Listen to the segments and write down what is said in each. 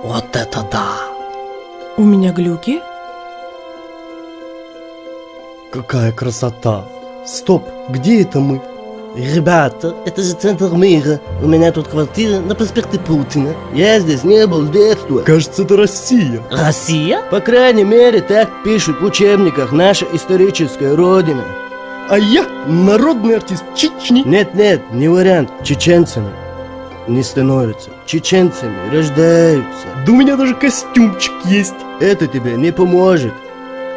Вот это да! У меня глюки? Какая красота! Стоп, где это мы? Ребята, это же центр мира. У меня тут квартира на проспекте Путина. Я здесь не был с детства. Кажется, это Россия. Россия? По крайней мере, так пишут в учебниках наша историческая родина. А я народный артист Чечни. Нет, не вариант. Чеченцами не становятся. Чеченцами рождаются. Да у меня даже костюмчик есть. Это тебе не поможет.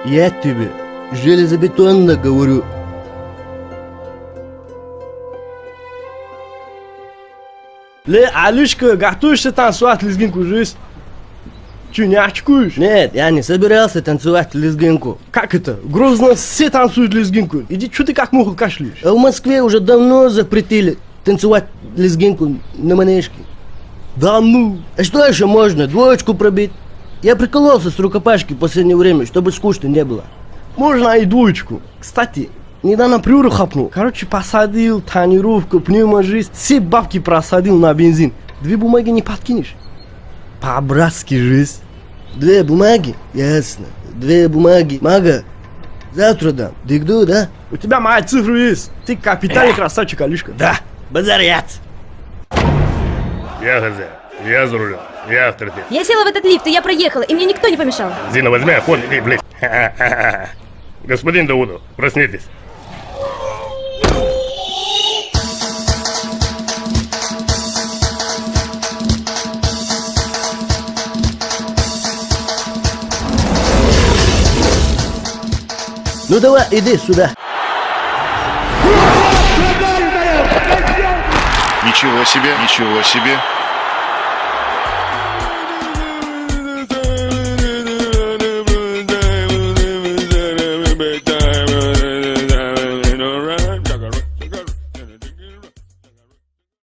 Я тебе железобетонно говорю. Алишка, готовишься танцевать лезгинку жизнь? Че, не очкуешь? Нет, я не собирался танцевать лезгинку. Как это? Грозно все танцуют лезгинку. Иди, что ты как муха кашляешь? А в Москве уже давно запретили танцевать лезгинку на манежке. Да ну! А что еще можно? Двоечку пробить? Я прикололся с рукопашки в последнее время, чтобы скучно не было. Можно и двоечку. Кстати, недавно приору хапнул. Короче, посадил тонировку, пневможист. Все бабки просадил на бензин. 2 бумаги не подкинешь? По-братски жизнь. 2 бумаги? Ясно. 2 бумаги. Мага, завтра дам. Дыгду, да? У тебя моя цифра есть. Ты капитальный красавчик, Алишка. Да, базарят. Я хозяин, я за рулем, я авторитет. Я села в этот лифт, и я проехала, и мне никто не помешал. Зина, возьми афон и блядь. Господин Даудов, проснитесь. Ну давай, иди сюда. Ничего себе, ничего себе.